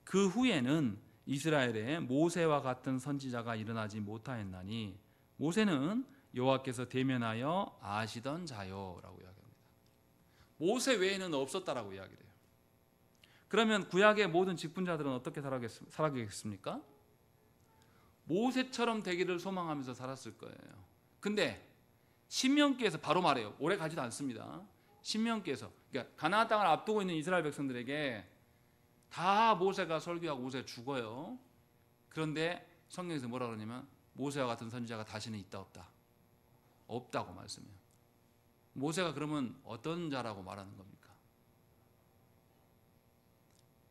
그 후에는 이스라엘에 모세와 같은 선지자가 일어나지 못하였나니 모세는 여호와께서 대면하여 아시던 자요라고 이야기합니다. 모세 외에는 없었다라고 이야기를 해요. 그러면 구약의 모든 직분자들은 어떻게 살아가겠습니까? 모세처럼 되기를 소망하면서 살았을 거예요. 근데 신명기에서 바로 말해요. 오래 가지도 않습니다. 신명기에서, 그러니까 가나안 땅을 앞두고 있는 이스라엘 백성들에게 다 모세가 설교하고 모세가 죽어요. 그런데 성경에서 뭐라 그러냐면 모세와 같은 선지자가 다시는 있다 없다. 없다고 말씀해요. 모세가 그러면 어떤 자라고 말하는 겁니까?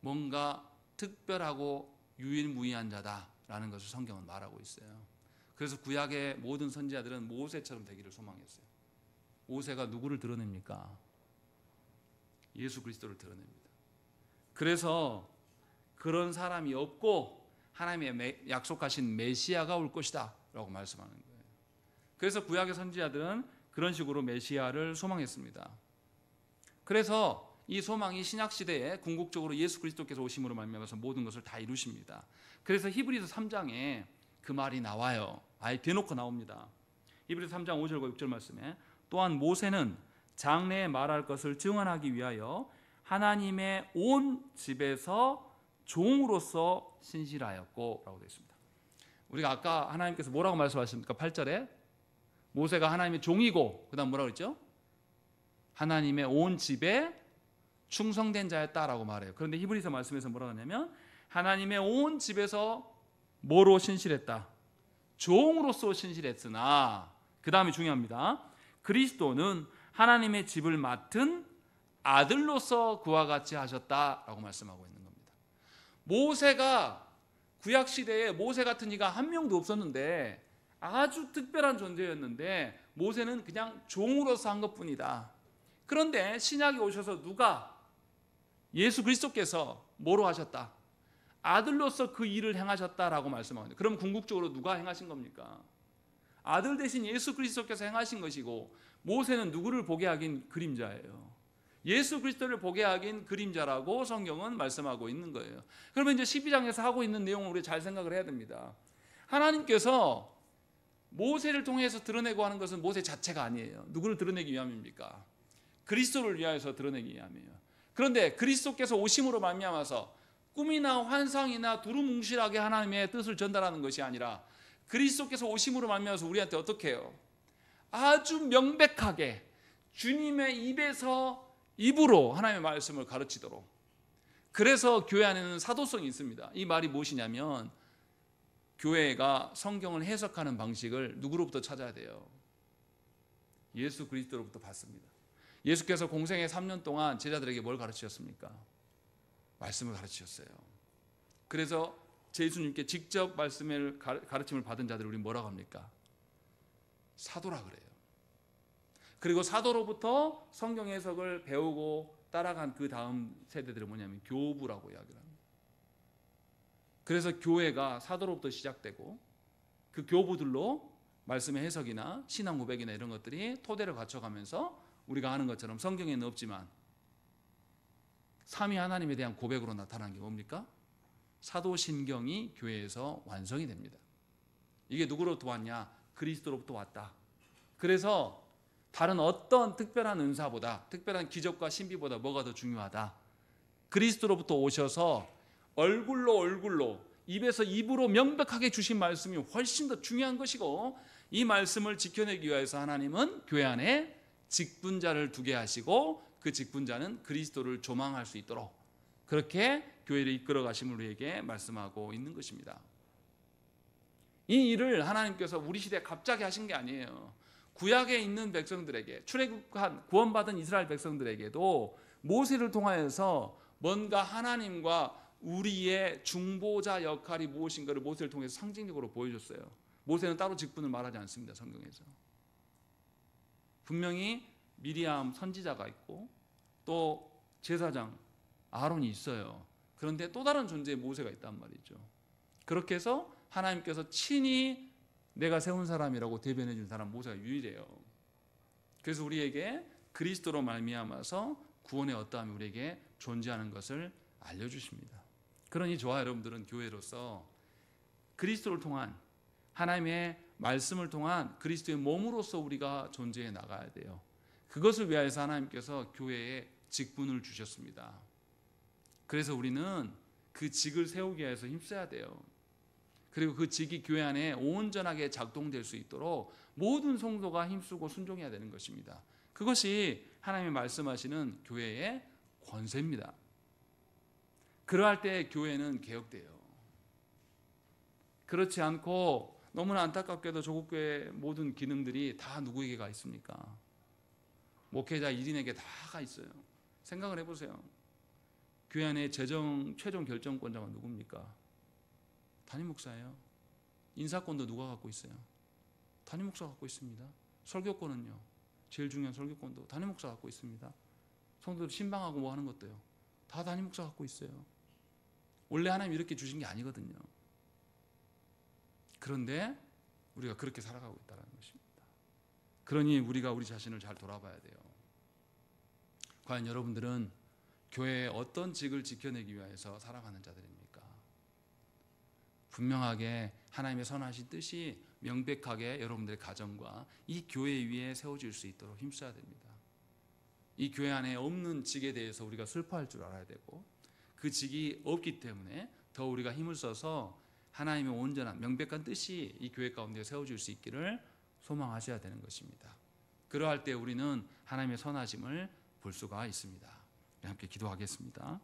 뭔가 특별하고 유일무이한 자다라는 것을 성경은 말하고 있어요. 그래서 구약의 모든 선지자들은 모세처럼 되기를 소망했어요. 모세가 누구를 드러냅니까? 예수 그리스도를 드러냅니다. 그래서 그런 사람이 없고 하나님의 약속하신 메시아가 올 것이다 라고 말씀하는 거예요. 그래서 구약의 선지자들은 그런 식으로 메시아를 소망했습니다. 그래서 이 소망이 신약시대에 궁극적으로 예수 그리스도께서 오심으로 말미암아서 모든 것을 다 이루십니다. 그래서 히브리서 3장에 그 말이 나와요. 아예 대놓고 나옵니다. 히브리서 3장 5절과 6절 말씀에 또한 모세는 장래에 말할 것을 증언하기 위하여 하나님의 온 집에서 종으로서 신실하였고 라고 되어 있습니다. 우리가 아까 하나님께서 뭐라고 말씀하셨습니까? 8절에 모세가 하나님의 종이고 그 다음 뭐라고 그랬죠? 하나님의 온 집에 충성된 자였다라고 말해요. 그런데 히브리서 말씀에서 뭐라고 하냐면 하나님의 온 집에서 뭐로 신실했다? 종으로서 신실했으나 그 다음이 중요합니다. 그리스도는 하나님의 집을 맡은 아들로서 그와 같이 하셨다라고 말씀하고 있는 겁니다. 모세가 구약시대에 모세 같은 이가 한 명도 없었는데 아주 특별한 존재였는데 모세는 그냥 종으로서 한 것뿐이다. 그런데 신약에 오셔서 누가 예수 그리스도께서 뭐로 하셨다? 아들로서 그 일을 행하셨다라고 말씀합니다. 그럼 궁극적으로 누가 행하신 겁니까? 아들 대신 예수 그리스도께서 행하신 것이고 모세는 누구를 보게 하긴 그림자예요. 예수 그리스도를 보게 하긴 그림자라고 성경은 말씀하고 있는 거예요. 그러면 이제 12장에서 하고 있는 내용을 우리 잘 생각을 해야 됩니다. 하나님께서 모세를 통해서 드러내고 하는 것은 모세 자체가 아니에요. 누구를 드러내기 위함입니까? 그리스도를 위하여서 드러내기 위함이에요. 그런데 그리스도께서 오심으로 말미암아서 꿈이나 환상이나 두루뭉실하게 하나님의 뜻을 전달하는 것이 아니라 그리스도께서 오심으로 말미암아서 우리한테 어떻게 해요? 아주 명백하게 주님의 입으로 하나님의 말씀을 가르치도록. 그래서 교회 안에는 사도성이 있습니다. 이 말이 무엇이냐면 교회가 성경을 해석하는 방식을 누구로부터 찾아야 돼요? 예수 그리스도로부터 받습니다. 예수께서 공생의 3년 동안 제자들에게 뭘 가르치셨습니까? 말씀을 가르치셨어요. 그래서 예수님께 직접 말씀을 가르침을 받은 자들을 우리 뭐라고 합니까? 사도라 그래요. 그리고 사도로부터 성경 해석을 배우고 따라간 그 다음 세대들은 뭐냐면 교부라고 이야기를 합니다. 그래서 교회가 사도로부터 시작되고 그 교부들로 말씀의 해석이나 신앙 고백이나 이런 것들이 토대를 갖춰가면서 우리가 아는 것처럼 성경에는 없지만 삼위 하나님에 대한 고백으로 나타난 게 뭡니까? 사도신경이 교회에서 완성이 됩니다. 이게 누구로부터 왔냐? 그리스도로부터 왔다. 그래서 다른 어떤 특별한 은사보다, 특별한 기적과 신비보다 뭐가 더 중요하다? 그리스도로부터 오셔서 얼굴로 입에서 입으로 명백하게 주신 말씀이 훨씬 더 중요한 것이고, 이 말씀을 지켜내기 위해서 하나님은 교회 안에 직분자를 두게 하시고 그 직분자는 그리스도를 조망할 수 있도록 그렇게 교회를 이끌어 가심을 우리에게 말씀하고 있는 것입니다. 이 일을 하나님께서 우리 시대에 갑자기 하신 게 아니에요. 구약에 있는 백성들에게, 출애굽한 구원받은 이스라엘 백성들에게도 모세를 통하여서 뭔가 하나님과 우리의 중보자 역할이 무엇인가를 모세를 통해서 상징적으로 보여줬어요. 모세는 따로 직분을 말하지 않습니다. 성경에서 분명히 미리암 선지자가 있고 또 제사장 아론이 있어요. 그런데 또 다른 존재의 모세가 있단 말이죠. 그렇게 해서 하나님께서 친히 내가 세운 사람이라고 대변해 준 사람 모세가 유일해요. 그래서 우리에게 그리스도로 말미암아서 구원의 어떠함이 우리에게 존재하는 것을 알려주십니다. 그러니 저와 여러분들은 교회로서 그리스도를 통한 하나님의 말씀을 통한 그리스도의 몸으로서 우리가 존재해 나가야 돼요. 그것을 위하여서 하나님께서 교회에 직분을 주셨습니다. 그래서 우리는 그 직을 세우기 위해서 힘써야 돼요. 그리고 그 직이 교회 안에 온전하게 작동될 수 있도록 모든 성도가 힘쓰고 순종해야 되는 것입니다. 그것이 하나님이 말씀하시는 교회의 권세입니다. 그러할 때 교회는 개혁돼요. 그렇지 않고 너무나 안타깝게도 조국교회 모든 기능들이 다 누구에게 가 있습니까? 목회자 1인에게 다 가 있어요. 생각을 해보세요. 교회 안에 최종 결정권자가 누굽니까? 담임 목사예요. 인사권도 누가 갖고 있어요? 담임 목사가 갖고 있습니다. 설교권은요, 제일 중요한 설교권도 담임 목사가 갖고 있습니다. 성도들 신방하고 뭐 하는 것도요, 다 담임 목사가 갖고 있어요. 원래 하나님 이렇게 주신 게 아니거든요. 그런데 우리가 그렇게 살아가고 있다는 것입니다. 그러니 우리가 우리 자신을 잘 돌아봐야 돼요. 과연 여러분들은 교회의 어떤 직을 지켜내기 위해서 살아가는 자들입니까? 분명하게 하나님의 선하신 뜻이 명백하게 여러분들의 가정과 이 교회 위에 세워질 수 있도록 힘써야 됩니다. 이 교회 안에 없는 직에 대해서 우리가 슬퍼할 줄 알아야 되고, 그 직이 없기 때문에 더 우리가 힘을 써서 하나님의 온전한 명백한 뜻이 이 교회 가운데 세워질 수 있기를 소망하셔야 되는 것입니다. 그러할 때 우리는 하나님의 선하심을 볼 수가 있습니다. 함께 기도하겠습니다.